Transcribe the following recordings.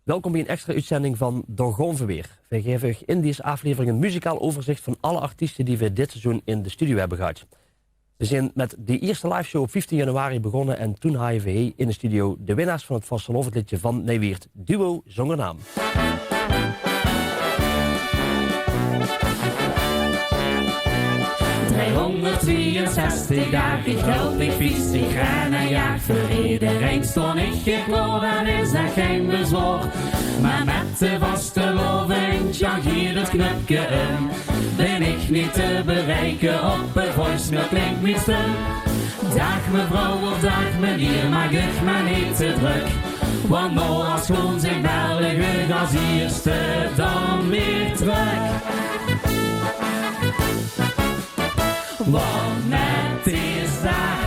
Welkom bij een extra uitzending van Dogonverweer. Wij geven in deze aflevering een muzikaal overzicht van alle artiesten die we dit seizoen in de studio hebben gehad. We zijn met de eerste liveshow op 15 januari begonnen en toen hadden we in de studio de winnaars van het vastelovendliedje van Nijweert, Duo Zonder Naam. 362 dagen, ik help, ik fiets, ik ga naar jaag. Voor iedereen stond ik gekloor, dan is dat geen bezwaar. Maar met de vaste loving, ja hier het knopje in. Ben ik niet te bereiken, op een voicemail klinkt mijn stem. Dag mevrouw of dag meneer, maak ik maar niet te druk. Want nou als gewoon zich België als eerste dan weer terug. Want met deze dag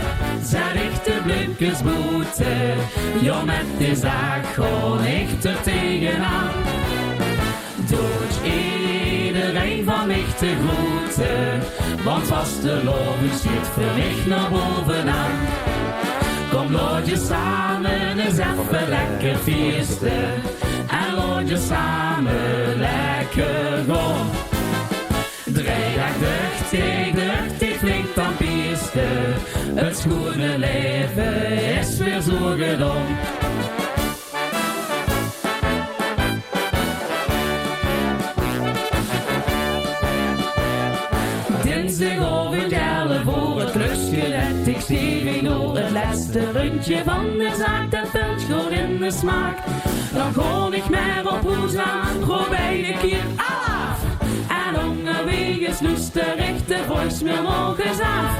zet ik de blinkensboete. Ja, met deze dag gewoon ik er tegenaan. Doet iedereen van mij te groeten. Want vastelovend zit voor mij naar bovenaan. Kom laat je samen eens even lekker feesten. En laat je samen lekker gaan. Drijdag duchtig, flink dan piste. Het schone leven is weer zo gedaan. Dinsdagavond 11 voor het klusgered. Ik zie door het laatste rondje van de zaak. Dat vult goed in de smaak. Dan ga ik meer op hoes aan, gewoon bij de keer af. En onderwegens lust de rechte voicemail nog eens af.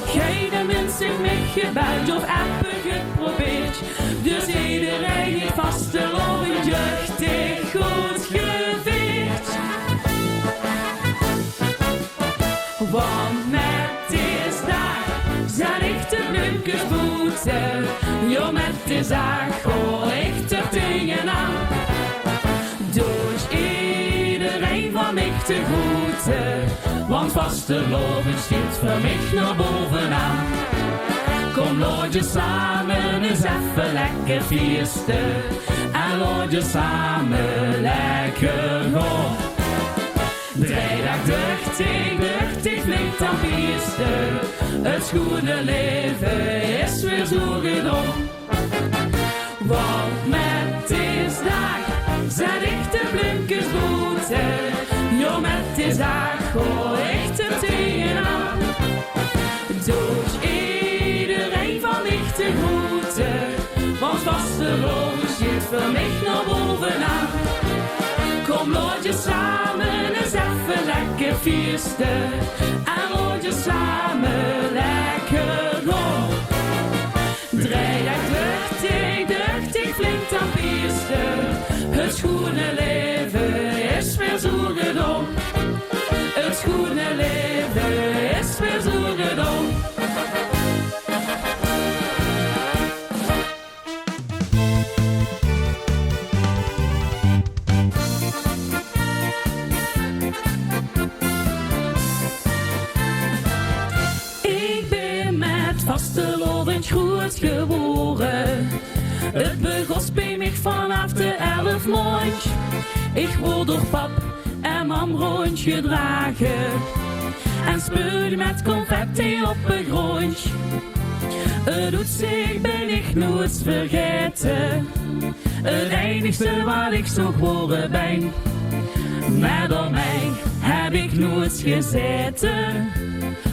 Geen mens heeft mij gebeld of appen geprobeerd. Dus iedereen heeft vastelovend juchtig goed gevierd. Want met deze dag zet ik de blinkensboete. Jo, met deze dag gooi ik er tegenaan. Dus iedereen van mij te groeten. Want vastelovend schiet voor mij naar bovenaan. Kom laat je samen eens even lekker feesten. En laat je samen lekker gaan. Drijdag duchtig, flink dan piste. Het schone leven is weer zo gedaan. Want met deze dag zet ik de blinkensboete. Jo, met deze dag gooi ik er tegenaan. Doet iedereen van mij te groeten. Want vastelovend zit voor mij naar bovenaan. Kom laat je samen eens even lekker feesten. En laat je samen lekker gaan. Drijdag duchtig, flink dan piste. Het schone leven is weer zo gedaan. Het schone leven is weer zo gedaan. Ik ben met vastelovend goed geboren. Het begon bij mij vanaf de 11 maand. Ik word door pap en mam rondgedragen. En speel met confetti op een grondje. Het doet zich ben ik nooit vergeten. Het enigste wat ik zo geboren ben. Maar door mij heb ik nooit gezeten.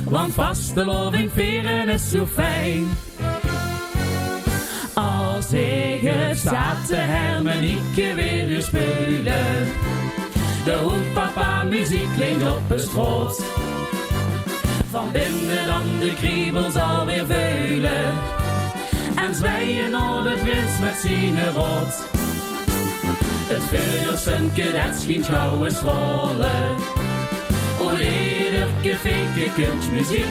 Want vasteloving vieren is zo fijn. Als ik het staat de harmonieke weer spelen. De hoekpapa muziek klinkt op een schoot. Van binnen dan de kriebels alweer veulen. En zwijgen al de prins met zijn rood. Het vuursunke dat schijnt gauw eens rollen. O ieder vinke kunstmuziek.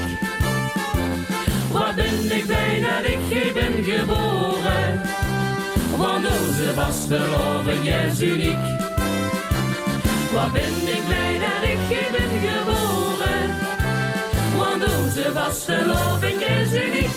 Wat ben ik blij dat ik hier ben geboren. Want onze vasteloving is uniek. Wat ben ik blij dat ik hier ben geboren. Want onze vasteloving is uniek.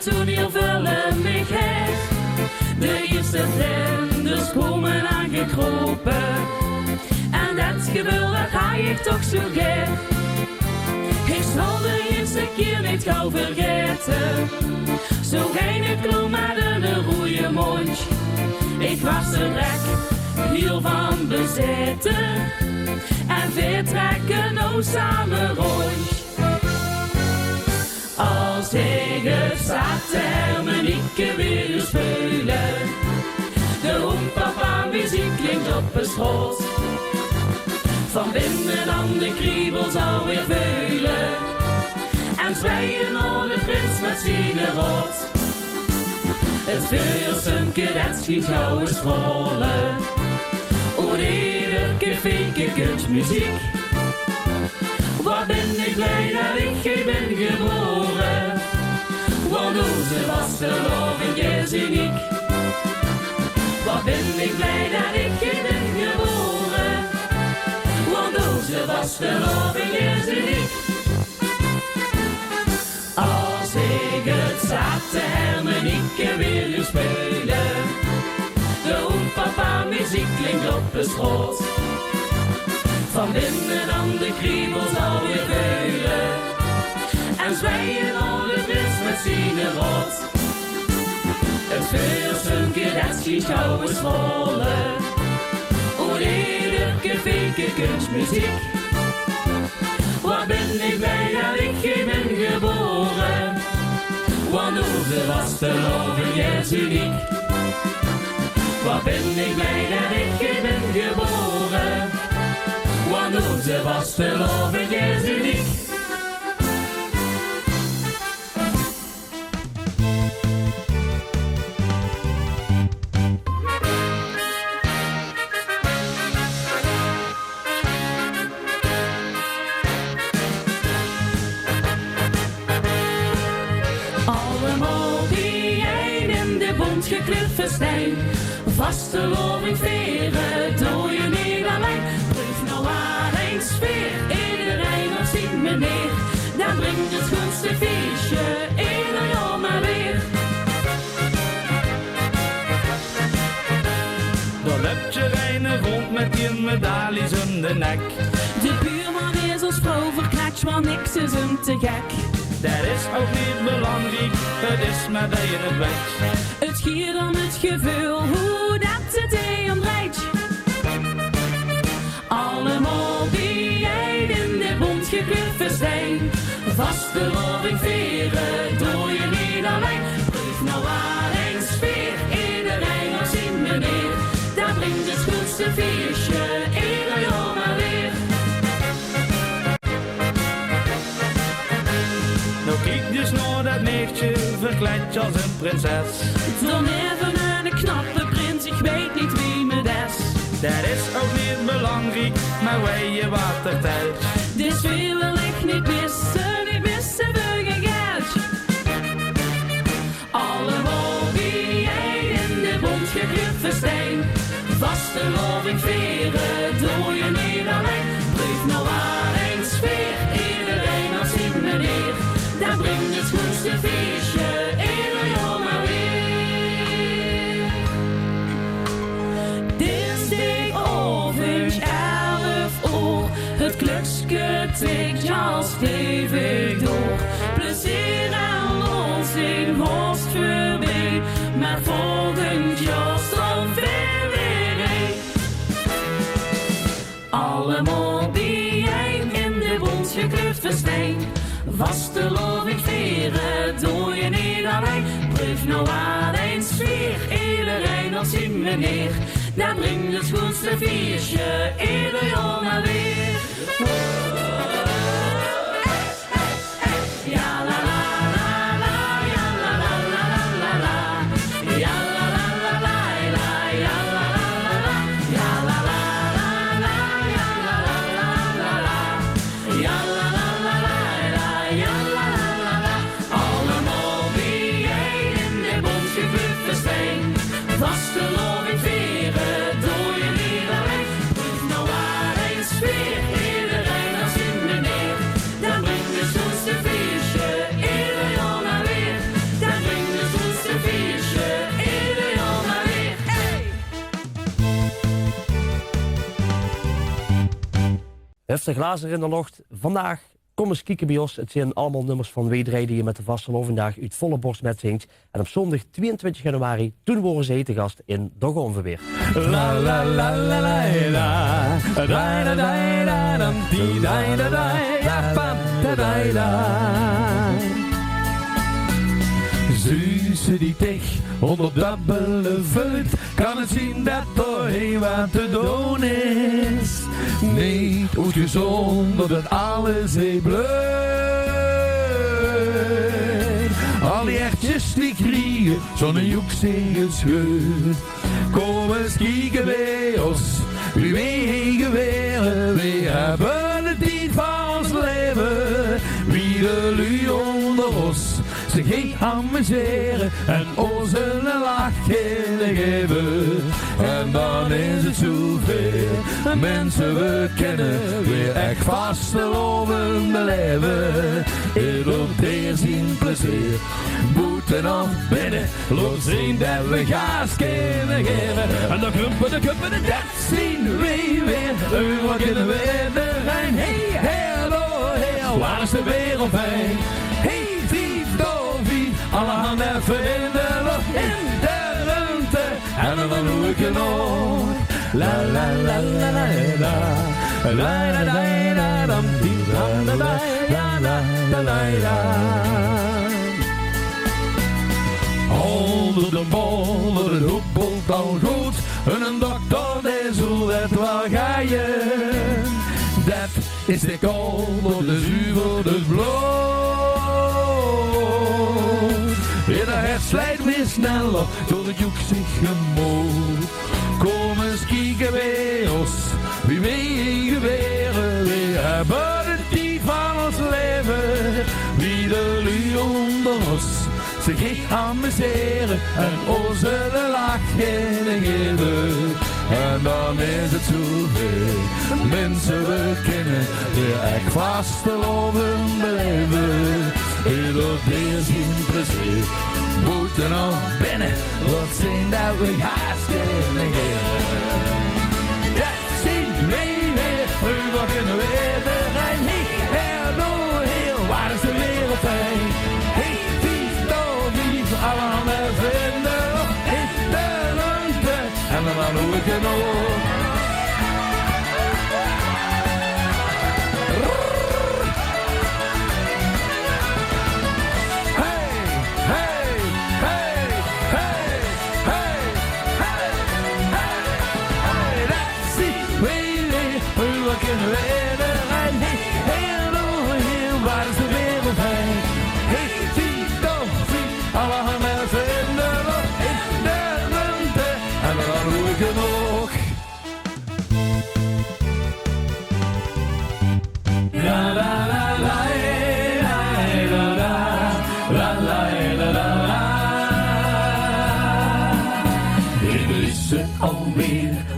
toneel vullen mij her. De eerste vlinders komen aangekropen. En dat gevoel dat ga ik toch zo ger. Ik zal de eerste keer niet gauw vergeten. Zo geen klom met een roeie mond. Ik was er rek hiervan bezeten. En we trekken nou samen rond. Als ik het staat de harmonieke weer spelen. De hoenpapa muziek klinkt op een schoot. Van binnen dan de kriebels alweer veulen. En zwijgen al de prins met zijn rot. Het vuurstumpje dat schiet gouden scholen. O iedere fake kunstmuziek. Wat ben ik blij dat ik ben geboren. Want onze was gelovig is uniek. Wat ben ik blij dat ik ben geboren. Want onze was gelovig is uniek. Als ik het staat de harmonieke weer spelen. De hoenpapa muziek klinkt op een schoot. Van binnen dan de kriebels alweer veulen. En zwijgen al de prins met zijn rot. Het vuurstumpje dat schiet gouden scholen. O iedere fake kunstmuziek. Wat ben ik blij dat ik ben geboren. Want onze was de loving is uniek. Wat ben ik blij dat ik ben geboren. Want onze was de loving is uniek. Allemaal bijeen in de bont gekleurd festijn. Vaste loving veren, doe je niet alleen. Proef nou aan een sfeer, iedereen nog ziet meneer. Dan brengt het schoonste feestje, ieder jaar maar weer. Dan loopt je reine rond met je medailles om de nek. De buurman is als vrouw verknatst, want niks is hem te gek. Dat is ook niet belangrijk, het is maar dat je het weet. Het gier om het gevoel, hoe dat het hem draait. Allemaal bijeen in de bont gekleurd festijn. Vaste loving veren, doe je niet alleen. Proef nou aan een sfeer, iedereen nog zien meneer. Daar brengt het schoonste feestje, ieder jaar maar weer. Nou kijk dus naar dat nichtje, verkleed je als een prinses. Dan even een knappe prins, ik weet niet wie me des. Dat is ook niet belangrijk, maar wij je wat er tijd. Dus wie wil ik niet missen burgergeld. Allemaal bijeen in de bont gekleurd festijn. Vaste loving veren, doe je niet alleen. Proef nou aan een sfeer, iedereen nog zien meneer. Daar brengt het schoonste feestje, ieder jaar maar weer. Dinsdagavond 11 uur, het klokje tikt al stevig door. Plezier aan ons in Horst voorbij, maar volgend jaar staan we weer een. Allemaal bijeen in de bont gekleurd festijn. Vaste loving veren, doe je niet alleen. Proef nou aan een sfeer, iedereen nog zien meneer. Daar brengt het schoonste feestje, ieder jaar maar weer. Ja la la la la, ja la la la la la. Ja la la la la, ja la la la. Ja la la la la, ja la la la la. Ja la la la la, ja la la la. Allemaal bijeen in de bont gekleurd festijn. Vaste loving veren, doe je niet alleen. Proef nou aan een sfeer, iedereen als in de Beste glazer in de lucht. Vandaag kom eens kijken bij ons. Het zijn allemaal nummers van W3 die je met de vastelovenddag uit volle borst met zingt. En op zondag 22 januari, toen worden ze te gast in De Gonverweer. La la la la la la da da da da dam di da da da da pa da da da. Zussen die tech onder dabbele vuit, kan het zien dat er heel wat te doen is. Nee, hoe gezond dat alles is bleut. Al die ertjes die kriegen, zo'n joekzingen scheut. Kom eens kijken bij ons, wie wegen weer. We hebben het niet van ons leven, wie de lui onder ons zich geen amuseren en ons een lachje geven. En dan is het zoveel mensen we kennen, weer echt vasteloven beleven. Heel zeer zien plezier, boeten of binnen, los zien dat we gaas kunnen geven. En dan krumpen dat zien we weer, wat kunnen we in de Rijn. Hey, hallo, heel, waar is de wereld fijn? Hey, alle handen even in de lucht, in de ruimte. En dan doe ik het nog. La la la la la la. La la la la la. La la la la la. Onder de bollen, het hoepelt al goed. En een dokter die zo het wel ga je. Dat is de kolder, de zuiver, de bloed. En de hert slijt weer sneller door het joek zich gemoed. Kom eens kijken bij ons, wie wegen weer. We hebben het niet van ons leven, wie de lui onder ons zich niet amuseren en ons een lachje geven. En dan is het zoveel mensen we kennen, weer echt vasteloven beleven. Heel op weer zien plezier, moeten al binnen, wat zien dat we haast kunnen geven. Dat zien we weer, wat kunnen we de Rijn. Hey, hallo, heel, waar is de wereld fijn? Hey, vies, vies, alle handen vinden in de ruimte. En dan doe ik het nog.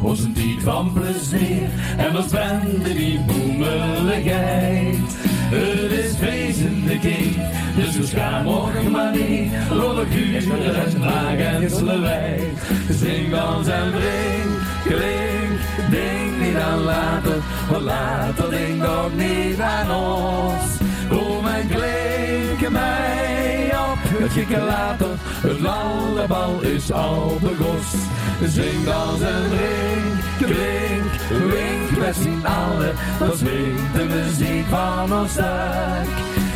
Was een tijd van plezier en ons bende die boemeligheid. Het is feestende kind, dus we gaan morgen maar niet. Lollig uren en wagens wij. Zing dans en drink, klink, denk niet aan later, want later denk ook niet aan ons. Kom en klink mij op, het gikken later, het lallebal is al begos. Zing dans en drink, klink, wink, wij zien alle, dat zingt de muziek van ons dak.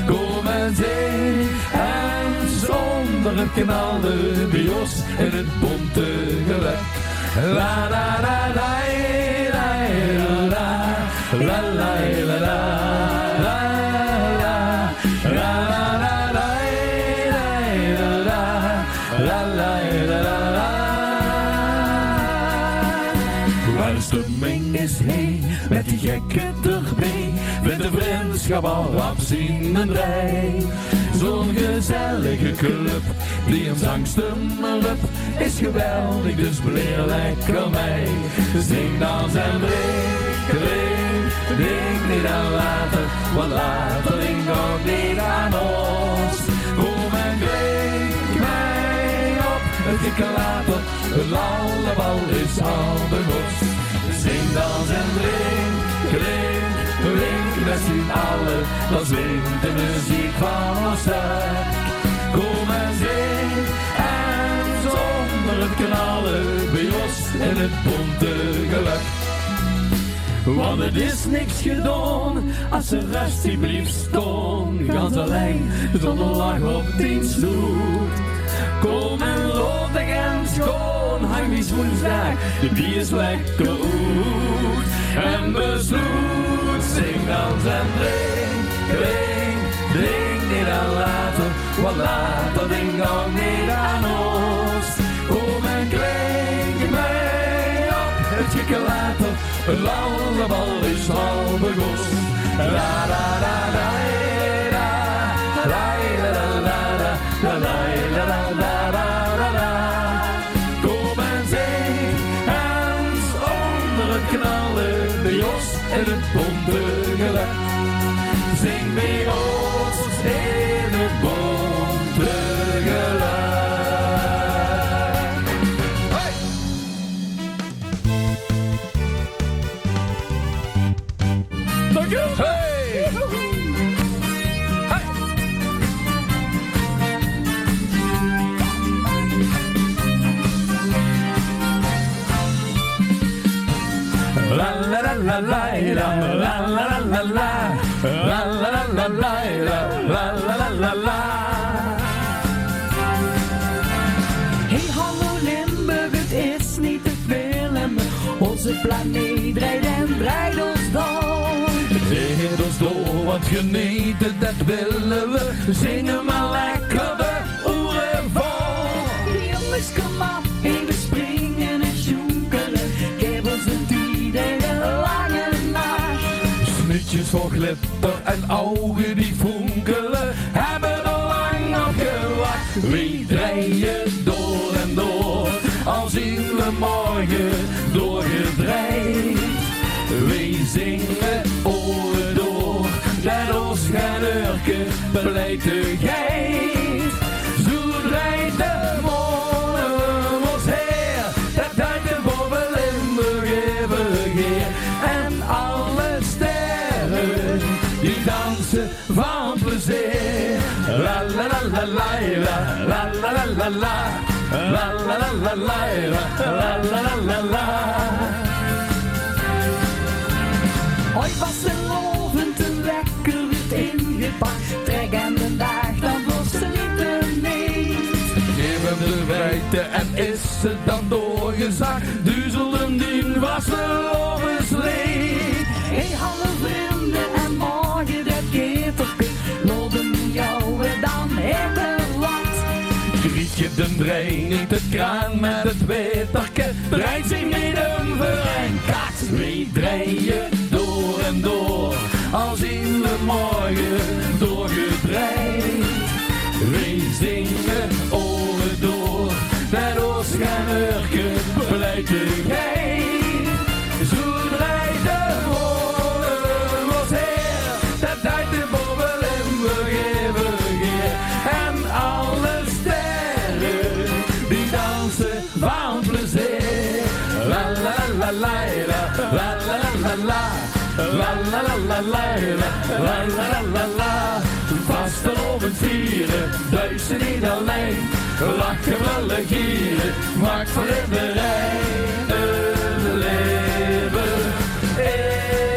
Kom en zing, en zonder het knalde bios in het bonte geluk. La la la la la la la la la la. Waar de stemming is heen, met die gekke erbij, met de vriendschap al afzienderij. Zo'n gezellige club, die een zangstemmerup, is geweldig, dus bleer lekker mij. Zing dans en drink, denk niet aan later, want later denk ook niet aan ons. Kom en drink mij op, het gikken later, het lallebal is al begost. Zing dans en drink, met z'n allen, dan zingt de muziek van ons stuk. Kom en zing, en zonder het knallen, bij ons in het bonte geluk. Want het is niks gedaan, als ze rustig blijft staan, ganz alleen, zonder lach op dienstdoet. Kom en loop de grens schoon, hang die woensdag, de bier is lekker uit. En besloot, zing, dans en drink, drink, drink niet aan later, want later ding ook niet aan ons. Kom en klink mij op het gekelater, het allemaal is al begonnen. La la la la la la la la la la la la la la. Kom en zing, en onder het knallen, de jos en het bonte geluk. Zing bij ons in het bonte geluk. Hey! Dank je! Hey! Hey! La la la la la la la la la la. La la la la la la la la la la. Hey hallo Limburg, het is niet te filmen. Onze planeet draait en draait ons door. Draait ons door, wat genieten, dat willen we. Zingen maar lekker de oren vol. Jongens, kom op, even springen en joekelen. Geef ons een tijdje lange nacht. Snoetjes vol glitter en ogen die fonkelen, hebben er lang op gewacht. Wie draaien door en door, al zien we morgen doorgedraaid. Wie zingen oren door, dat ons gaan urken, plechtigheid. Zo draait de molen ons heer, dat draait de boven Limburg even geer. En alle sterren, die dansen van plezier. La la la la la la la la la la. La la la la la la la la la la. Ooit was de lovend en lekker het ingepakt. Trek aan de dag, dan was ze niet te niet. Geef hem de wijte en is ze dan doorgezakt. Duzelden dien was de lovensleed. Hey hallo vrienden en morgen dat keertje. Lopen jou en dan even wat. Grietje de brein, niet het kraan met het weterke. Draait zich niet een verein kat. Wie draaien door en door, al zien we morgen doorgedraaid. Wie zingen oren door, naar ons gaan urken, plechtigheid. Zo draait de molen ons heer, dat draait de boven Limburg even geer. En alle sterren, die dansen van plezier. La la la la la la la la la. La la la la la la la la la. Vastelovend vieren, duizen niet alleen. Lachen, willen gieren, maakt voor iedereen een leven.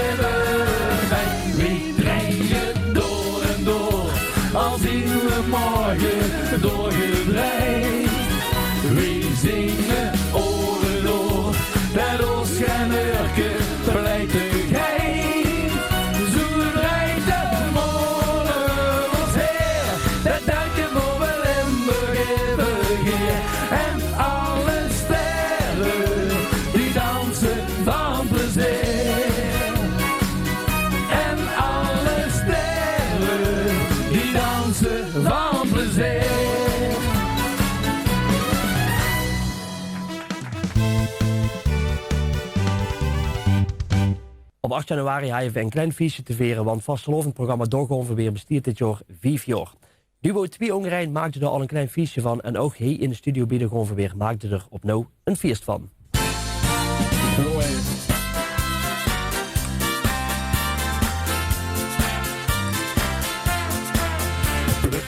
Eeuwigheid, wie draaien door en door, al zien we morgen doorgedraaid. Wie zingen oren door, dat ons gaan urken, plechtigheid. Zo draait de molen ons heer, dat duikt de boven Limburg even geer. En alle sterren, die dansen van plezier. En alle sterren, die dansen van plezier. Op 8 januari hebben we een klein feestje te vieren, want vastelovend programma Doorgonverweer bestiert dit jaar 5 jaar. Duo 2 Ongerijn maakte er al een klein feestje van en ook hij in de studio bij Doorgonverweer maakte er opnieuw een feest van.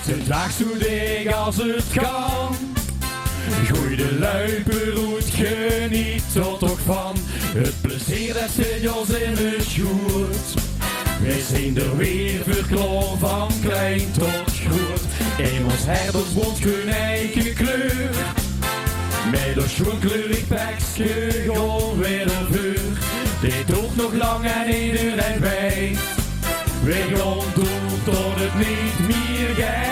de dag zo dicht als het kan. Gooi de luiperoet, geniet er toch van. Het plezier dat zit ons in de schoot. Wij zijn er weer verkloon van klein tot groot. In ons hart, ons mond, geen eigen kleur. Met een schoenkleurig pakje, gewoon weer een vuur. Dit ook nog lang en iedereen weet. Wij gaan door tot het niet meer gaat.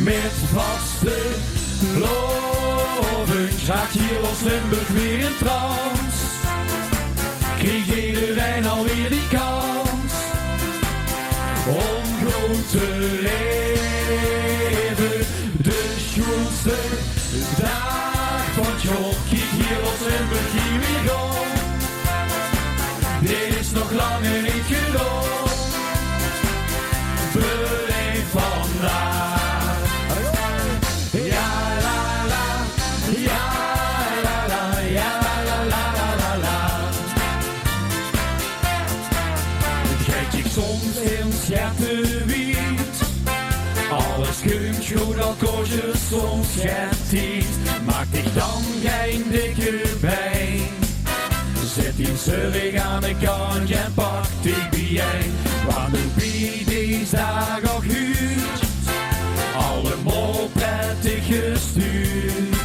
Met vaste loven gaat hier ons Limburg weer in trance. Kreeg iedereen alweer die kans om groot te leven. De schoonste dag van het jaar, kijk hier ons Limburg hier weer gaan. Dit is nog lang en niet gedaan. Beleef vandaag. Ja la la, ja la la, ja la la la la. Kijk ik soms in schattenwiet. Alles kunt goed al koosje soms schattiet. Maak ik dan geen dikke bij. Zet die zullig aan de kant en pak die bijeen. Want de bier die is daar al huurt. Allemaal prettig gestuurd.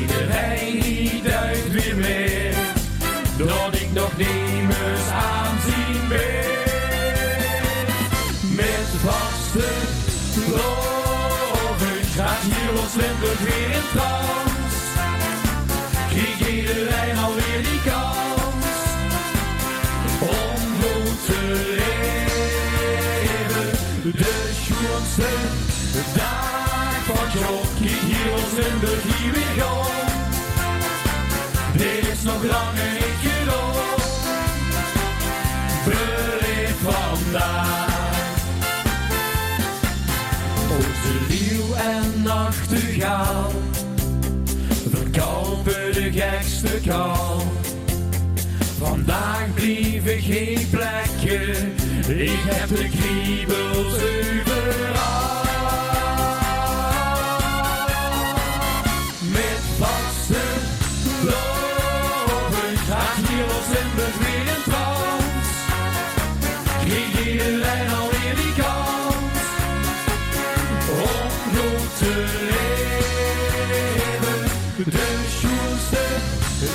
Iedereen die duikt weer mee. Dat ik nog niet eens aanzien ben. Met vaste loven gaat hier ons Limburg weer in trance. Krijg iedereen alweer die kans om goed te leven. De schoonste dag van het jaar, kijk hier ons Limburg hier weer gaan. Dit is nog lang en niet gedaan. Beleef vandaag. Onze leeuw en nachtegaal verkopen de gekste kaal. Vandaag blief ik geen plekje, ik heb de kriebels overal. Met vaste loven gaat hier ons Limburg weer in trance. Kreeg iedereen alweer die kans om goed te leven. De schoonste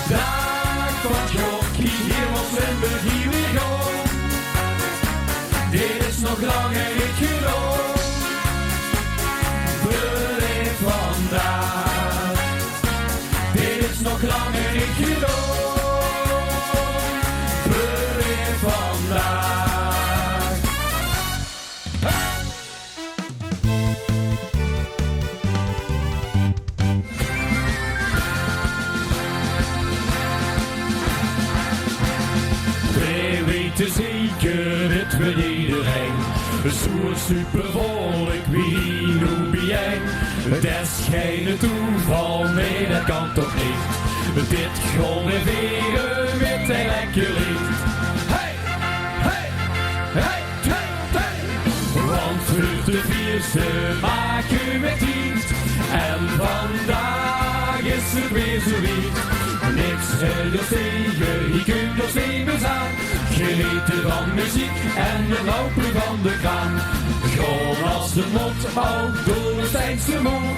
dag van het jaar, kijk hier ons Limburg hier weer gaan. Dit is nog lang en niet gedaan. Beleef vandaag. Dit is nog lang en niet gedaan. Beleef vandaag. Te zeker, dit weet iedereen. Zo'n supervolk, wie hoe ben jij? Het is geen toeval, nee dat kan toch niet. Dit gewoon weer een wit en lekker lied. Hey, hey, hey, hey, hey. Want voor de vierste maken we dienst. En vandaag is het weer zoiets. Niks helder tegen, je kunt nog steeds aan. Genieten van muziek en het lopen van de kraan. Gewoon als de mond ook door het Stijnse moer.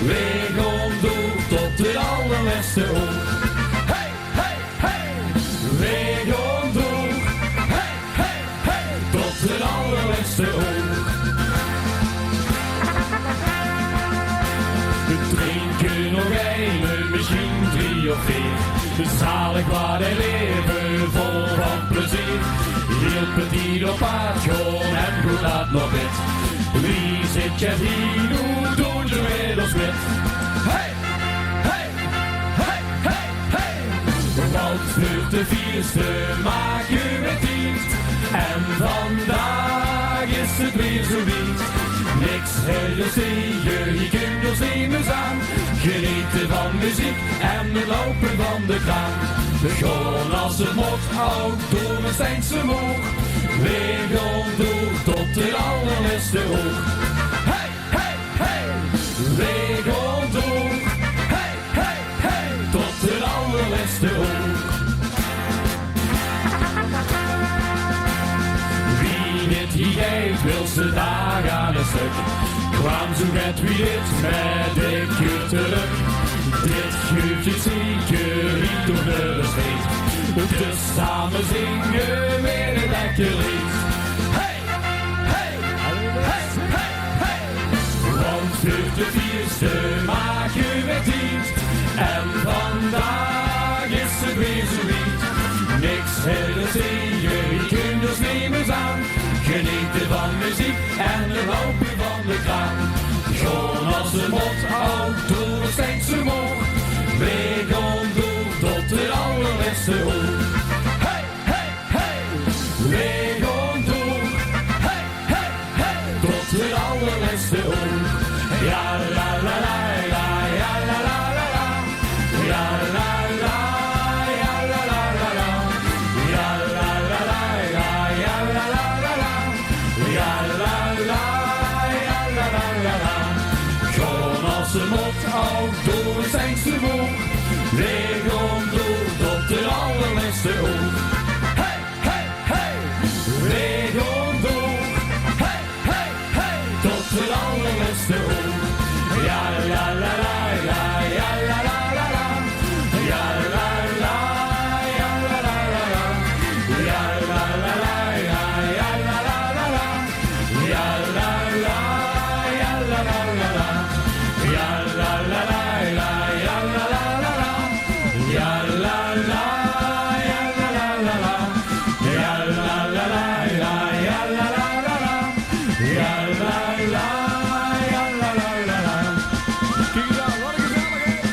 Weer gewoon door tot de allerlaatste oor. Hey, hey, hey! Weer gewoon door. Hey, hey, hey! Tot de allerlaatste oor. We drinken nog een, misschien 3 of 4. Zalig waar hij leven, vol van plezier. Heel petit op paard gewoon en goed laat nog wit. Wie zit je hier, hoe doen de wereld met? Hey, hey, hey, hey, hey. Want voor de vierste maken we dienst. En vandaag is het weer zoiets. Niks helder tegen, je kunt nog steeds aan. Genieten van muziek en het lopen van de kraan. Gewoon als het moet, ook door een Stijnse moer. Weeg omhoog tot de allerlaatste hoog. Hey, hey, hey! Weeg omhoog. Hey, hey, hey! Tot de allerlaatste hoog. Wie dit hier geeft, wil ze daar aan een stuk. Kwam zo net wie dit met de kuur terug. Dit geurtje zeker niet door de steek. Dus samen zingen weer een lekker lied. Hey, hey, hey, hey, hey. Want 54ste maak je met dienst. En vandaag is het weer zoiets. Niks helder zingen, je kunt dus neem eens aan. Genieten van muziek en een hoopje van de kraan. Gewoon als een mot, oud door het steeds omhoog. Weeg omhoog tot de allerlaatste hoog. Hey, hey, hey! Weeg omhoog. Hey, hey, hey! Tot de allerlaatste hoog. Ja, la, la, la, la, ja, la, la, la, la. Ja, la, la, ja, la, la, la, la. Ja, la, la, la, la, ja, la, la, la, la. Ja, la, la, ja, la, la, la, la. Gewoon als een mot, oud door het steeds omhoog. Weeg omhoog tot de allerlaatste hoog. Hey, hey, hey! Weeg omhoog. Hey, hey, hey! Tot de allerlaatste hoog. Ja, la, la, la, la, ja, la, la, la, la. Ja, la, la, ja, la, la, la, la. Ja, la, la, la, la, ja, la, la, la, la. Ja, la, la, ja, la, la, la, la. Ja, la, la, la, la, ja, la, la, la, la. Ja, la, la, ja, la, la, la, la. Ja, la, la, la, la, ja, la, la, la, la. Ja, la, la, ja, la, la, la, la. Kijk eens aan, wat een gezelligheid.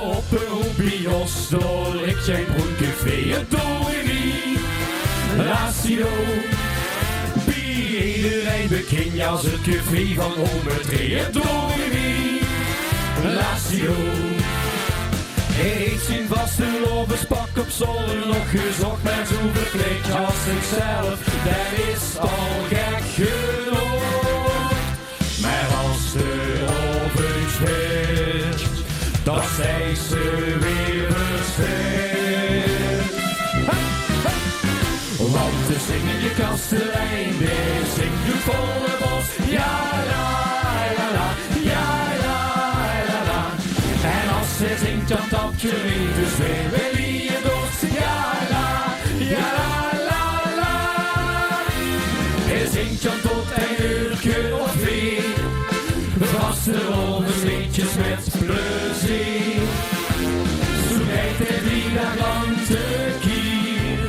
Oppenhoebios, door ik zijn broencafé, het Dorie, Lacio. Bij iedereen bekend als het café van Ome Tree, het Dorie, Lacio. Hij heeft zijn vaste loopspak op zolder nog gezocht, maar zo verkleed als zichzelf, dat is al gek genoeg. Maar als de ovens werd, dan zij ze weer versterkt. Want de zingende kastelein, die zingt de volle bos. Ja, la, la, la, ja, la, la, la. En als ze zingt, dan tapt je niet, dus weer wil je dorst. Ja, la, ja, la, la, la. Hij zingt dan tot een uurtje of vier. Vaste liedjes met plezier. Zo rijdt hij 3 dagen lang te kier.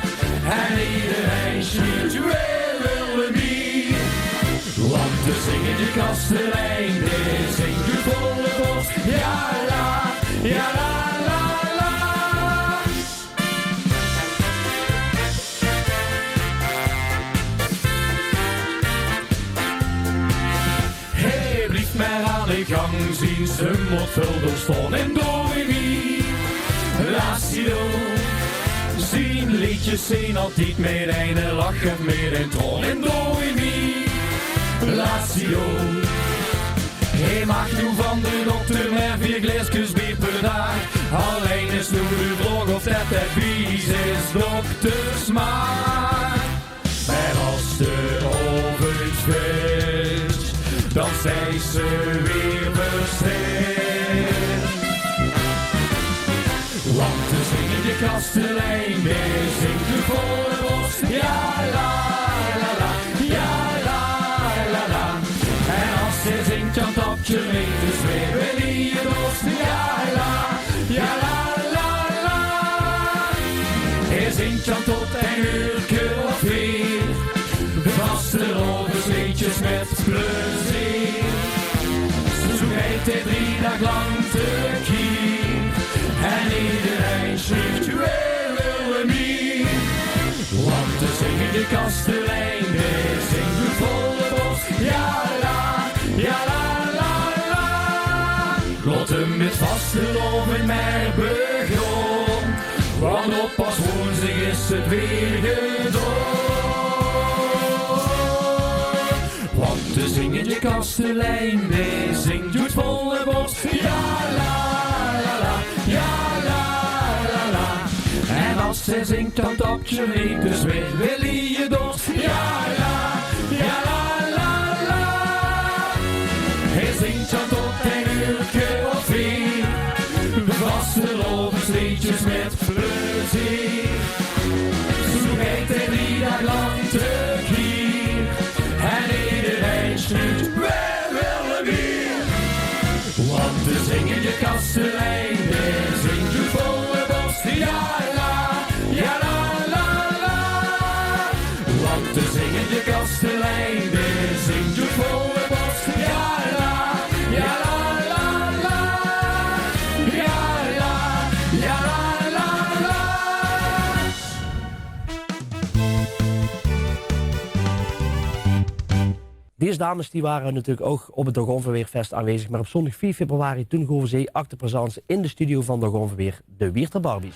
En iedereen schreeuwt, we willen meer. Want de zingende kastelein, die zingt de volle bos. Ja, la, ja, la, la, la. Hey, blijf maar aan de gang zien, ze moet veel doorstaan en Dorie, Lacio. Zien liedjes zijn altijd meer een lach en meer een troon en Dorie, Lacio. Hij mag nu van de dokter maar 4 glaasjes bier per dag. Alleen is nu de vraag of dat het wies is, doktersmaak. Maar als de ovens vet, dan zijn ze weer versterkt. Want de zingende kastelein, die zingt de volle bos. Ja, la, la, la, ja, la, la, la. En als ze zingt, dan tapt je mee, dus weer wil je dorst. Ja, la, ja, la, la, la. Hij zingt dan tot een uurtje of 4. Vaste liedjes met plezier. Zo rijdt hij 3 dagen lang te kier. En iedereen schreeuwt, we willen meer. zingende kastelein, hij zingt doet volle borst. Ja la, ja la la la. Laat hem met vaste loven maar begon, want op pas woensdag is het weer gedaan. Want de zingende kastelein, hij zingt doet volle borst. Ja la la la, ja la la la. En als zij zingt dan tapt je mee, dus wil je dorst. Ja la, ja la la la. Hij zingt dan tot een uurtje of vier, vaste lovensteentjes met plezier. Zo kijkt hij 3 dagen lang terug hier, en iedereen schreeuwt, wij willen weer. Want de zingende kastelein, hij zingt doet volle borst. Ja la, ja la la la. Want de zingende kastelein, hij zingt doet volle borst. Ja la, ja la la la. Ja la, ja la la la. Deze dames die waren natuurlijk ook op het Dogonverweerfest aanwezig, maar op zondag 4 februari toen gaven ze acte présence in de studio van Dogonverweer, de Wierter Barbies.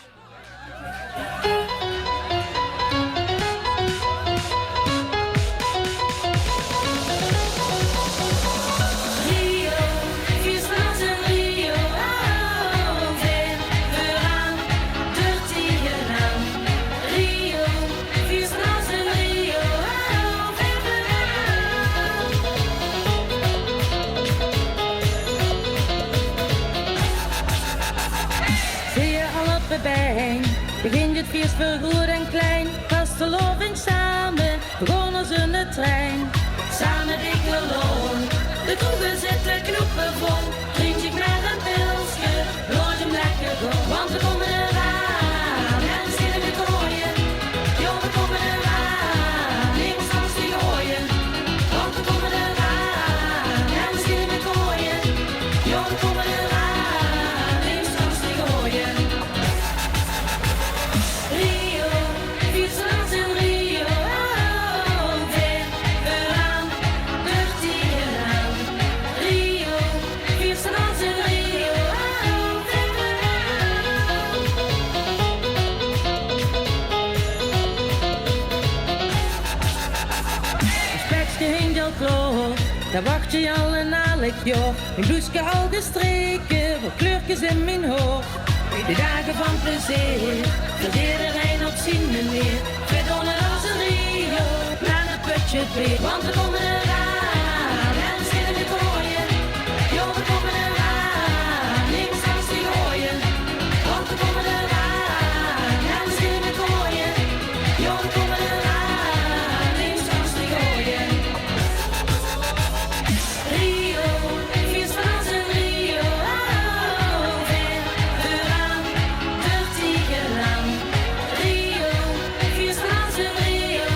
Begin het feest voor groot en klein, vasteloving samen, begonnen ze in de trein. Samen dikke loon, de kroegen zitten knoepen vol, drink ik met een pilsje, lood hem lekker door. Want we komen eraan, en we zitten met gooien, joh we komen eraan, neem ons langs die gooien. Want we komen eraan, en we zitten met gooien, joh we komen eraan, neem ons langs die gooien. Rio, viert zijn land in Rio, weer aan, lucht hier aan. Rio, viert zijn land in Rio, weer aan. Spekje heen del kloor, daar wacht je al een alek joh. Mijn bloesje al gestreken, wat kleurtjes in mijn hoofd. De dagen van plezier, dat iedereen op zien en weer. Verdonnen als een Rio, naar het putje weer. Want we komen eraan, en we zitten met gooien. Joh, we komen eraan, neem ons langs die gooien. Want we komen eraan, en we zitten met gooien. Joh, we komen eraan, neem ons langs die gooien. Rio, viert van ons in Rio, weer aan. Rio, vier straat in Rio,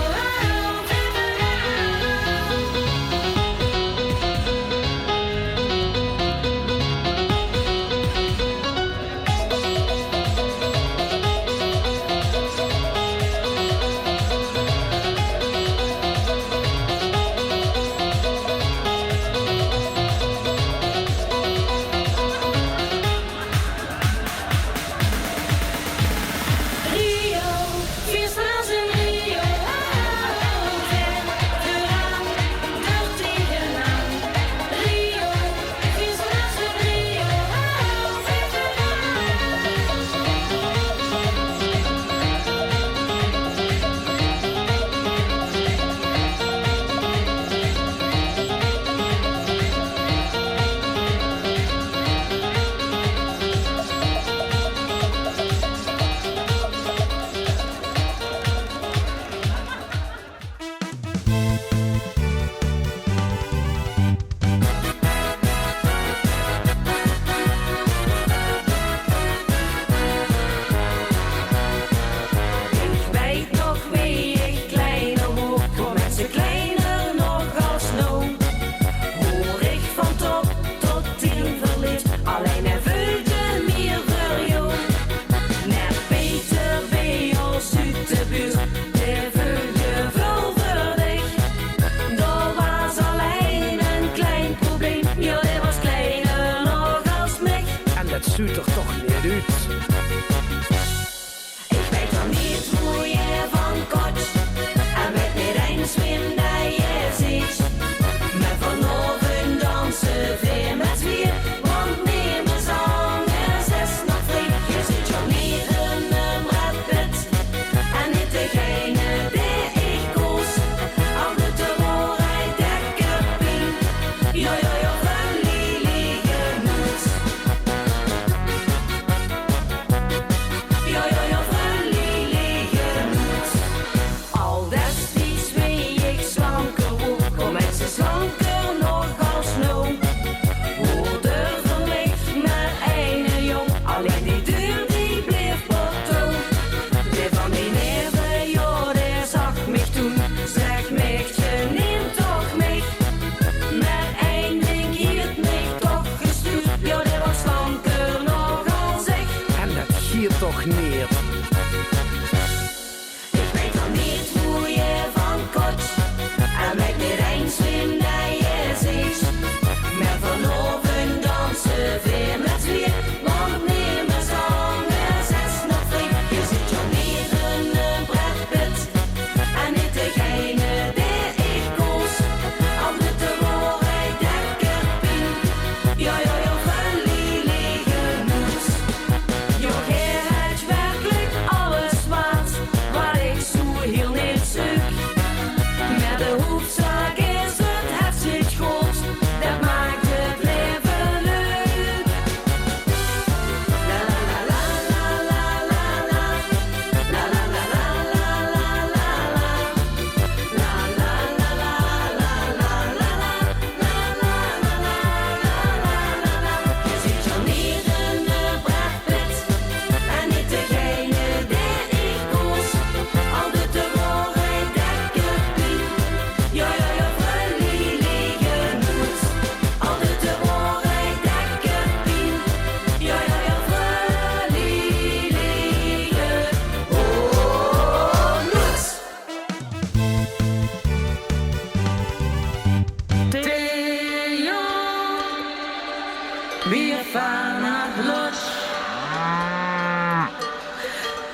fahren nach Lutsch.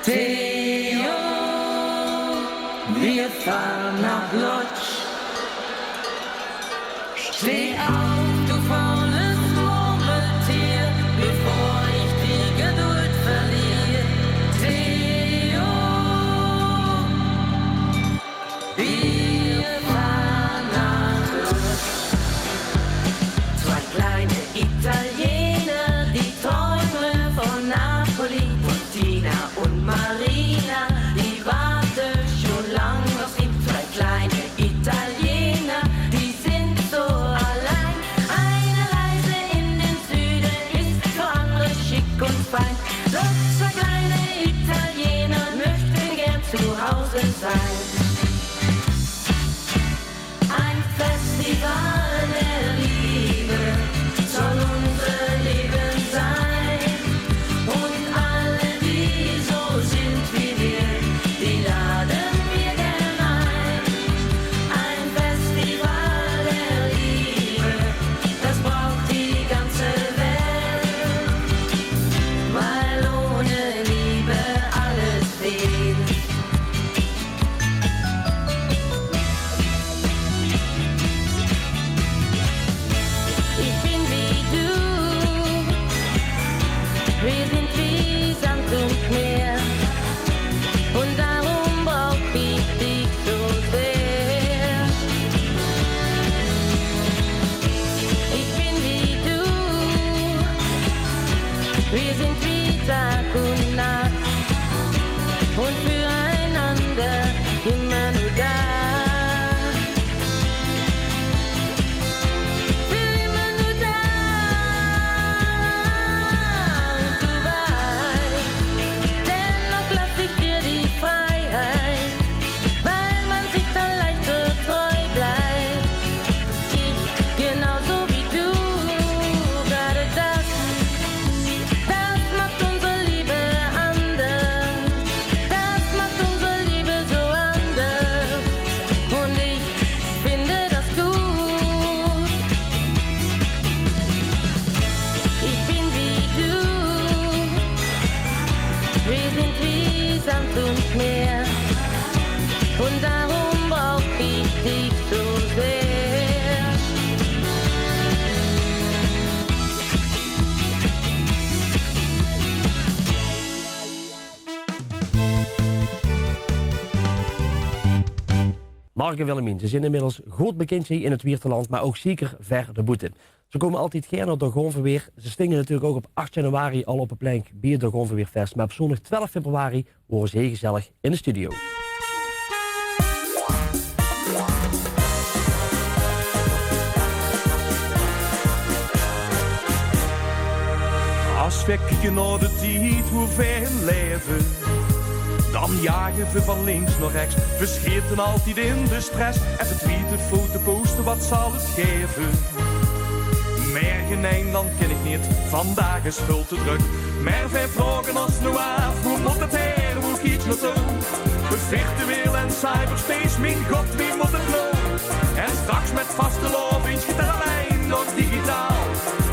Theo, wir fahren nach Lutsch. Steh auf, du faules Murmeltier, bevor ich die Geduld verliere. Theo, wir fahren nach Lutsch. Zwei kleine Italiener, die träumen von Napoli. Und Tina und Marina, die warten schon lang auf ihn. Zwei kleine Italiener, die sind so allein. Eine Reise in den Süden ist für andere schick und fein. Doch zwei kleine Italiener möchten gern zu Hause sein. Ein Festival der Liebe soll unser Leben sein. Und alle, die so sind wie wir, die laden wir gern ein. Ein Festival der Liebe, das braucht die ganze Welt. Weil ohne Liebe alles fehlt. Ich bin wie du, wir sind wie Sand und Meer. Und darum brauch ich dich so sehr. Ich bin wie du, wir sind wie Tag und Nacht. Und füreinander immer nur da. Für immer nur da. Und du weißt, dennoch lass ich dir die Freiheit, weil man sich dann leichter treu bleibt. Ich genauso wie du, gerade das macht unsere Liebe anders. Das macht unsere Liebe so anders. Und ich finde das gut. Ich bin wie du, wir sind wie Sand und Meer. Und darum brauch ich dich so sehr. Mark en Willemien, ze zijn inmiddels goed bekend in het Wierteland, maar ook zeker ver de boete. Ze komen altijd gerne door Gonverweer. Ze stingen natuurlijk ook op 8 januari al op het plein bij de Gonverweerfest. Maar op zondag 12 februari worden ze heel gezellig in de studio. Als we kijken naar de tijd hoe wij leven, dan jagen we van links naar rechts. We schieten altijd in de stress. Even tweeten, foto posten, wat zal het geven? Meer geneen, dan ken ik niet. Vandaag is veel te druk. Maar wij vragen ons nu af, hoe moet het heen, hoe giet het naartoe? We virtueel en cyberspace, mijn god, wie moet het nou? En straks met vaste loop, schiet er alleen nog digitaal.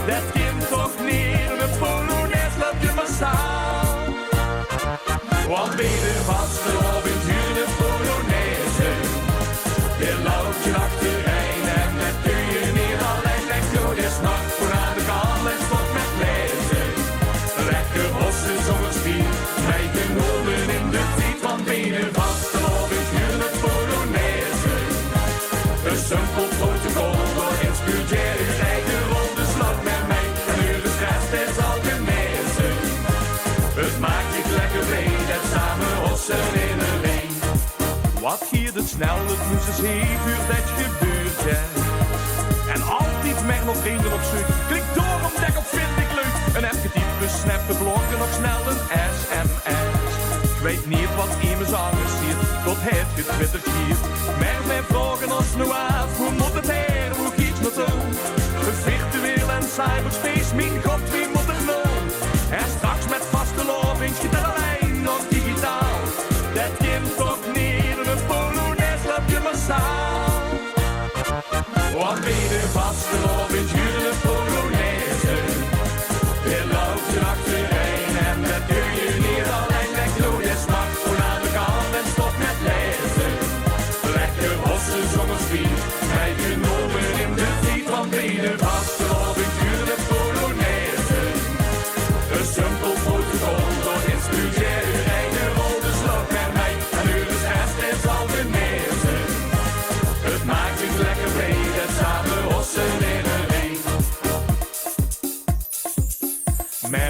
Dat kind toch neer, de Polonaise, laat je massaal. Want bij de vaste loop in de Polonaise, je loopt je achtereen en dat kun je niet alleen. Leg je de nacht voor aan de kant en stop met lezen. Lekker bossen zonder spier, wij genomen in de tijd. Want bij de vaste loop in de Polonaise, een simpel protocol door ins budget is eigen ronde slag met mij. En nu de stress is al genezen. Het maakt niet lekker blij, dat samen hossen in een ring. Wat hier het snel, het moest eens 7 uur dat gebeurt, ja. En altijd meer nog vrienden op zoek. Klik door, ontdek op vind ik leuk. Een app getypt, snappen, bloggen, nog snel een sms. Ik weet niet wat iemand anders ziet, tot het getwitterd hier. Maar wij vragen ons nu af, hoe moet het her, hoe giet het zo? Virtueel en cyberspace, mijn god, wie moet het nou? En straks met vaste loving, schiet er alleen nog digitaal. Dat kind toch neer, de Polonaise, laat je massaal. Want bij de vaste loving, de Polonaise,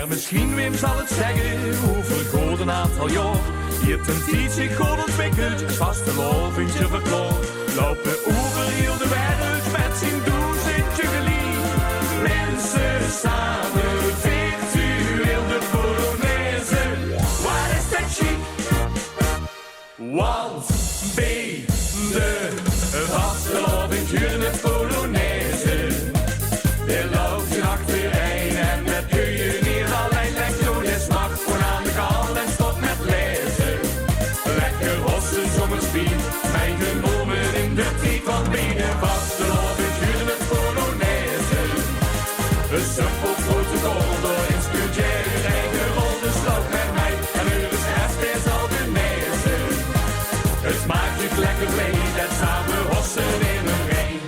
Maar misschien Wim zal het zeggen over een gouden aantal jaar. Je hebt een tijd zich goed ontwikkeld, het vasteloventje verkloot. Lopen over heel de wereld met zijn duizendje geliefd. Mensen samen, virtueel de Polonaise. Waar is dat chic? Want de vasteloventje de Polonaise. Er loopt je achtereen en dat kun je niet alleen lekker doen. Het smaakt gewoon aan de kant en stop met lezen. Lekker hossen zonder spier, mijn genomen in de tijd van binnen. Vasteloventje de Polonaise. Een simpel protocol door in spuurtje eigen rol. De sloot met mij en nu is het al de meeste. Het maakt je lekker blij, dat samen hossen in een reen.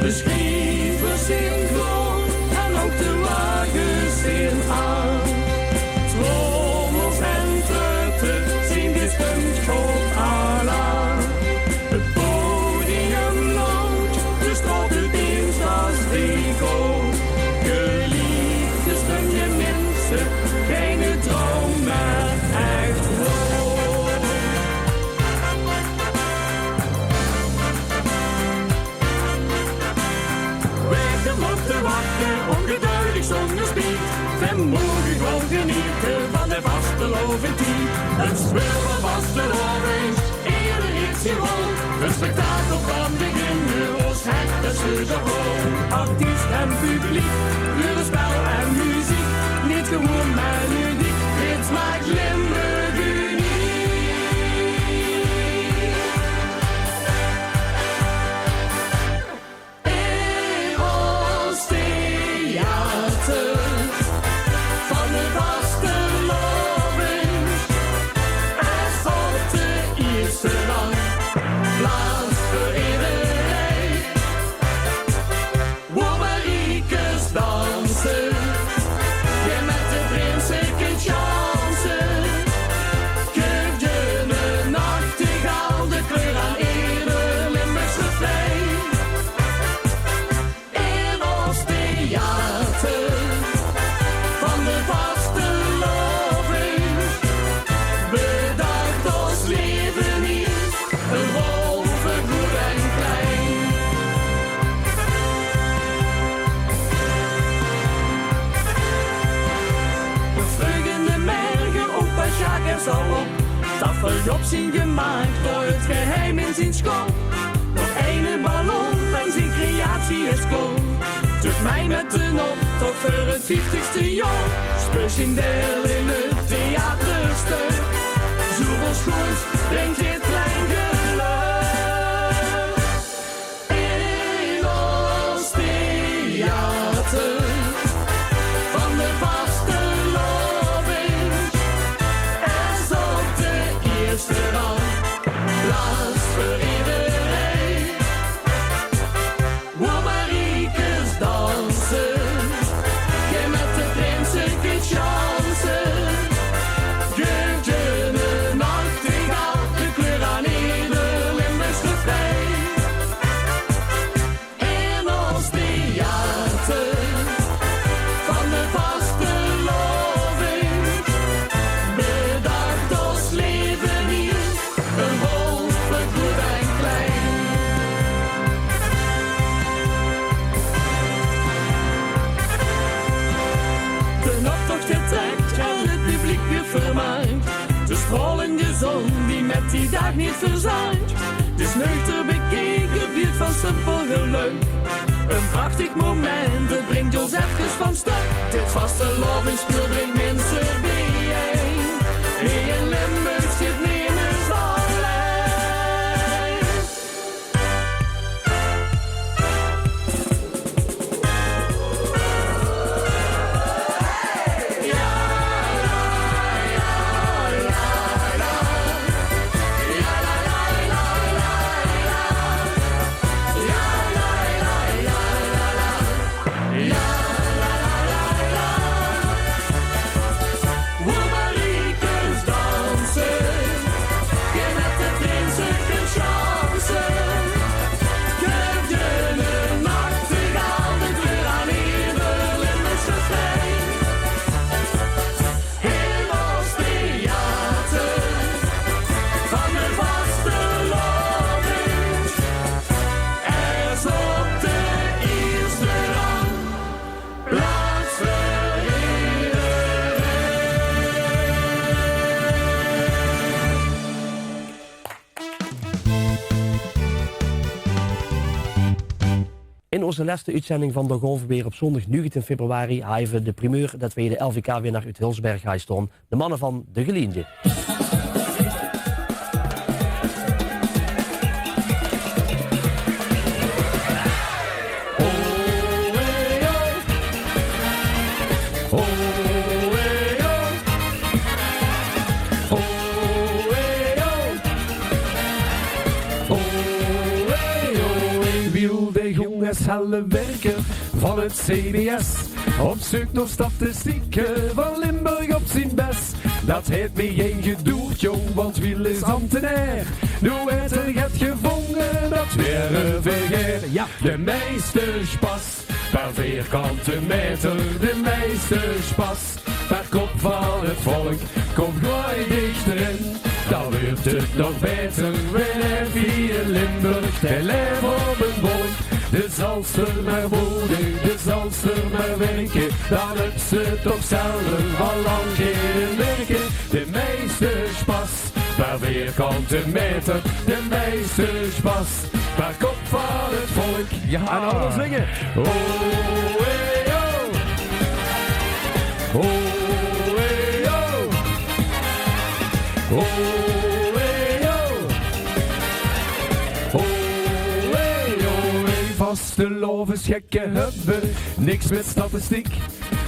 De schrijvers in gloor en ook de wagens in aan. Trommels en trutten zien distant goed aan. Het podium loopt, de straat de dienst als deco. Geliefde stemje mensen, geen droom maar echt hoor. Weg op te wachten, ongeduidelijk zonder spiet. We mogen gewoon genieten van de vasteloventje. Het spul van vastelovend, eerder iets gewoon. Een spektakel van beginnen, ons het is zo gewoon. Artiest en publiek, spel en muziek. Niet gewoon maar uniek, dit maakt Limburg uniek. In ons theater van de vasteloving. Er stond de eerste rang, plaats voor iedereen. Waar Mariekes dansen, je met de prins een chance. Geef je een nachtegaal de kleur aan ieder Limburgs refrein. In ons theater van de vasteloving. Bedacht ons leven niet, een rol voor goed en klein. We vliegen de mergen op en Sjaak er zal op. Tafeljop zien gemaakt door het geheim in zijn school. Nog ene ballon en zijn creatie is cool. Dus mij met de optocht voor het 50ste jaar. Speciaal in het theaterstuk. Zoveel schoons brengt dit klein geluk. In ons theater van de vasteloving. Er stond de eerste rang, plaats voor iedereen. Waar Mariekes dansen, je met de prins een chance. Geef je een nachtegaal, de kleur aan ieder Limburgs refrein. In ons theater van de vasteloving. Bedacht ons leven hier, een rol voor goed en klein. De optocht getrekt en het publiek weer vermaakt. De stralende zon die met die dag niet verzaait. Dus nuchter bekeken, buurt van simpel geluk. Een prachtig moment, het brengt ons even van stuk. Dit vastelovingsspul brengt mensen bijeen. Hier in Limburg zit niemand alleen. Ja, la, ja, la, la. Ja, la, la, la, la, la. Ja, la, la, la, la, la. onze laatste uitzending van de Gonverweer op zondag 19 februari hebben we de primeur dat we de LVK-winnaar uit Hulsberg gaan staan. De mannen van De Geliende. Helle werken van het CBS op zoek naar statistieken van Limburg op zijn best. Dat heeft me geen gedoe, jong, want wiel is ambtenaar. Nu werd er het gevonden, dat weer vergeer. Ja, de meesterspas per vierkante meter, de meesterspas per kop van het volk. Kom gooi dichterin, dan wordt het nog beter. Wanneer via Limburg te leven op een wolk. De zalster maar wonen, de zalster maar werken, dan heb ze toch zelf al lang geen werken. De meesterspas, per vierkante meter, de meesterspas, per kop van het volk. Ja, en allemaal zingen. Oh, hey, oh. Oh, hey, oh. Oh, hey, oh. Oh, vaste lovens gekken hebben niks met statistiek.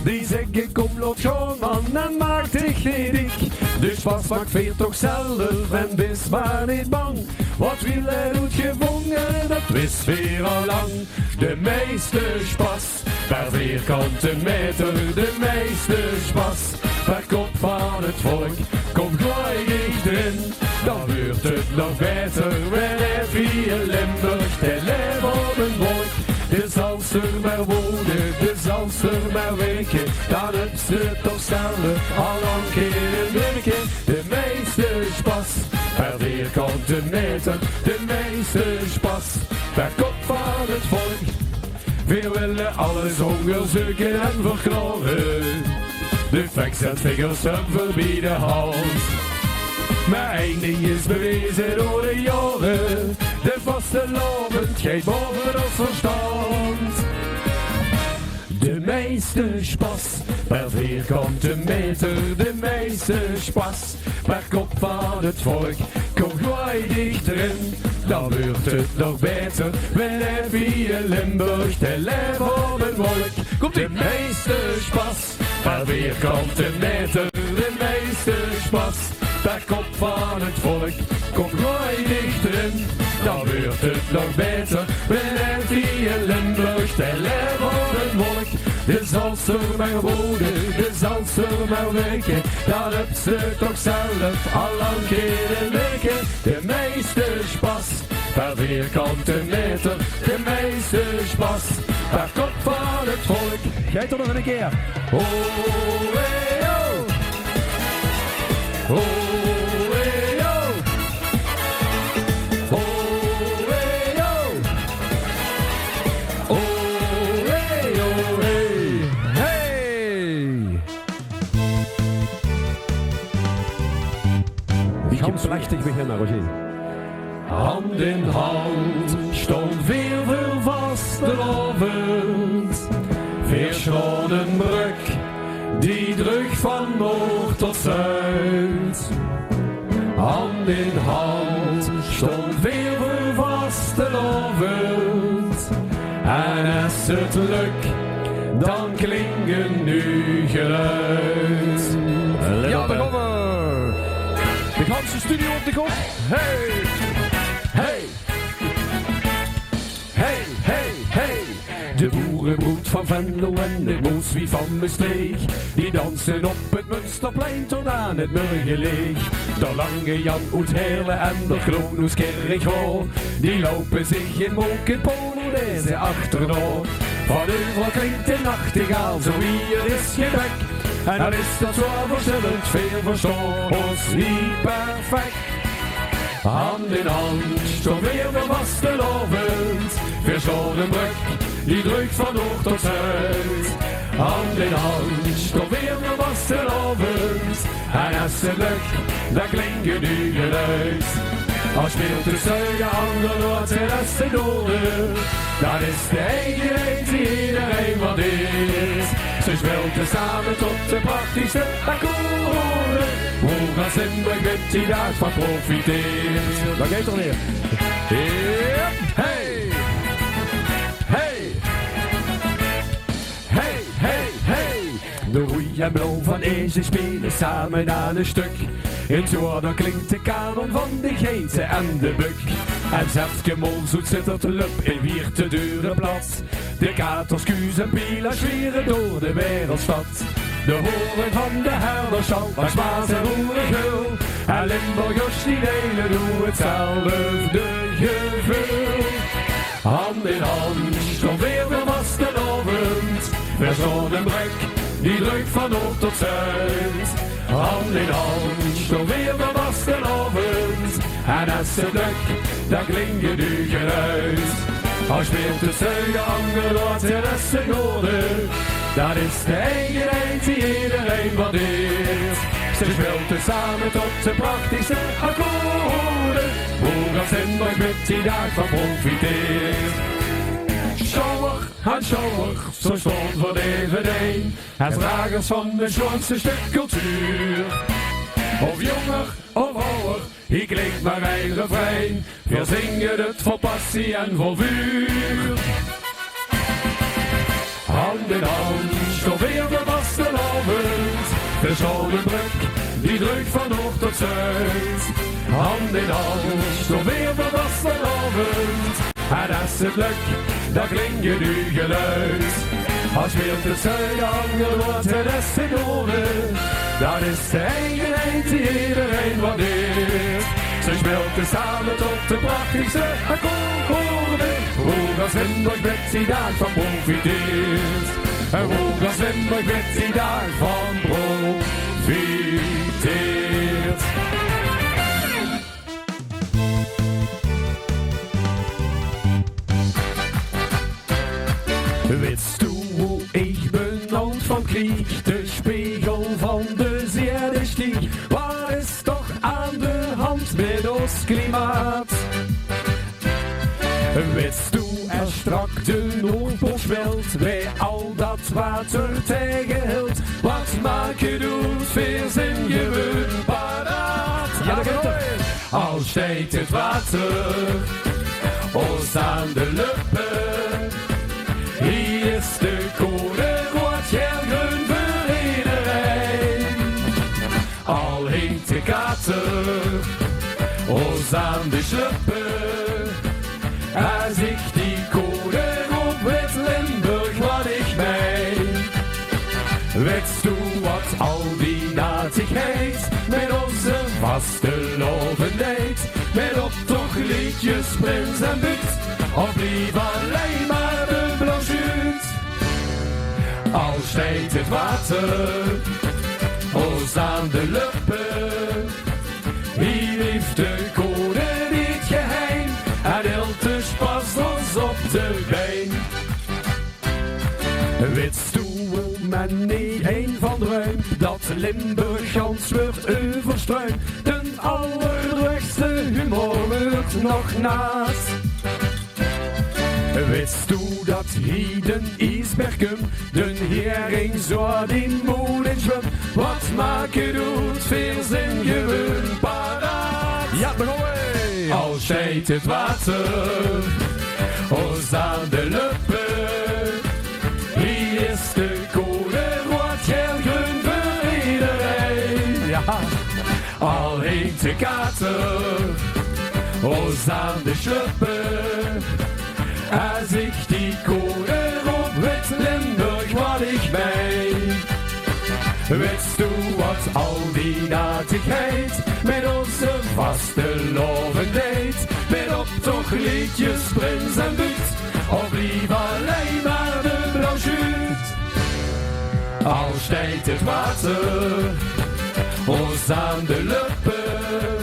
Die zeggen kom loop gewoon man en maak dich niet dik. Dus pas maak veer toch zelf en wees maar niet bang. Wat wil er doet gevonden, dat wist weer al lang. De meesterspas, per vierkante meter, de meesterspas. Per kop van het volk, kom gooi dichterin. Dan wordt het nog beter, wanneer via Limburg te leven op een wolk. De zalster maar wonen, de zalster maar werken, dan heb ze toch zelf al lang keer werken. De meesterspas, per vierkante meter, de meesterspas, per kop van het volk. We willen alles onderzoeken en verkloren, de facts en figures verbieden hand. Maar één ding is bewezen door de jaren, de vaste lovend gaat boven ons verstand. De meesterspas, per vierkante meter, de meesterspas, per kop van het volk. Kom gooi dichterin, dan wordt het nog beter, wanneer via Limburg te leven op een wolk. Komt de meesterspas, per vierkante meter, de meesterspas. Per kop van het volk, kom gooi dichterin, dan wordt het nog beter. Wanneer via Limburg te leven op een wolk. De zalster maar wonen, de zalster maar werken, dan heb ze toch zelf al lang keer werken. De meesterspas, per vierkante meter, de meesterspas, per kop van het volk. Gij toch nog een keer. Oh, hey, oh. Oh, hey, oh. Oh, hey, oh. Oh, hey, oh, hey. Hey. Die gaan plechtig beginnen, Roger. Hand in hand stond weer veel vastelovend. Veerschrodenbrug, die terug van noord tot zuid. Hand in hand stond weer veel vastelovend. En als het lukt, dan klinken nu geluid. Ja, daar gaan we. De ganse studio op de kop. Hey, hey, hey, hey, hey. De boerenbroed van Venlo en de moeswie van Maastricht, die dansen op het Munsterplein tot aan het Murgeleeg. De lange Jan Oethelen en de Groenhoeskerkhoorn, die lopen zich in moken polonaise achterna. Van overal klinkt de nachtegaal, zo hier is gebek. En dan is dat zo verschillend veel verstaan, ons niet perfect. Hand in hand, zo weer de vastelovend, Veerschrodenbrug, die drukt van noord tot zuid. Hand in hand, zo weer de vastelovend, en als het lukt, dan klinkt nu geluid. Als speelt de zuigen aan de noord en als de noorden, Dat is de enige die iedereen waardeert. Ze speelt tezamen tot de praktische akkoorden. Hoe gaat Limburg met die dag van profiteert? Dat geeft er weer. Yep. Hey! Hey! Hey, hey, hey! De roei en blauw van Eze spelen samen aan een stuk. In Zwoorden klinkt de kanon van de Geente en de Buk. En Zefke Molzoet zit er te lup in wier te deuren plat. De katers, kuus en piela's zwieren door de wereldstad. De horen van de herderschal, waar Smaas en Roerigul. En Limburgers die delen doen hetzelfde gevoel. Hand in hand, stond weer de vastelovend. Verzonnenbrek, die drukt van noord tot zuid. Hand in hand, stond weer de vastelovend. En als het lukt, dan klinkt je nu geluid. Als speelt de zuigeanger wat de rest in orde. Dat is de eigenheid die iedereen waardeert. Ze speelt tezamen tot de praktische akkoorden. Hoe gaat Limburg met die dag van profiteert? Schouwer aan schouwer, zo stond voor DVD. Het dragers van de schoonste stuk cultuur. Of jonger of ouder, hier klinkt maar een refrein. We zingen het vol passie en vol vuur. Hand in hand, stond weer de vastelovend. De Zonnebroek, die drukt van noord tot zuid. Hand in hand, stond weer de vastelovend. En als het lukt, dan klinkt je nu geluid. Als speelt het zuidanger, wordt de rest in orde. Dat is de eigenheid die iedereen waardeert. Ze speelt tezamen tot de praktische akkoorden. Hoe gaat Limburg met die dag van profiteert? En hoe gaat Limburg met die dag van profiteert? Wist u hoe ik benauwd van krieg? De spiegel van de zeerde stieg. Wat is toch aan de hand met ons klimaat? Wist u er strak de Noordpool zwelt bij al dat water tegenhield? Wat maak je doet, veerzin je weer paraat? Ja, dat gaat er. Als steekt het water, ons aan de luppen. Hier is de code, rood, geel, groen voor iedereen. Al hinkt de kater, ons aan de sluppen. Als ik die code roep, weet Limburg wat ik meen. Weet u wat al die natigheid met onze vastelovendheid? Met optochtliedjes, prins en bukt, of liever alleen maar de blauwschuut. Al steekt het water, ons aan de luppen. Hier heeft de code niet geheim, en Hilters past ons op de been. Wist u men niet een van ruim, dat Limburg gans wordt overstruim. De allerdrechtste humor wordt nog naast. Wist u dat heden Isbergum de hering zo in moeden zwem? Wat maak je doet, veel zin gewoon paraat. Ja, begonnen! Al steekt het water, ons aan de luppen. Hier is de code, rood, geel, groen voor iedereen. Ja, al hinkt de kater, ons aan de sluppen. Als ik die code roep, weet Limburg wat ik meen. Wist u wat al die natigheid met onze vastelovendheid? Met optochtliedjes, prins en bukt, of liever alleen maar de blauwschuut. Al steekt het water, ons aan de luppen.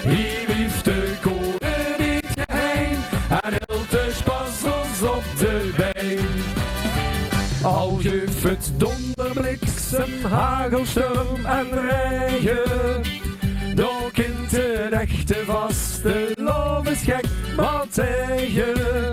Hier heeft de code niet geheim, en Hilters past ons op de been. Al geeft het donder, bliksem, hagelstorm en regen, door kind de echte vaste love is gek, maar tegen.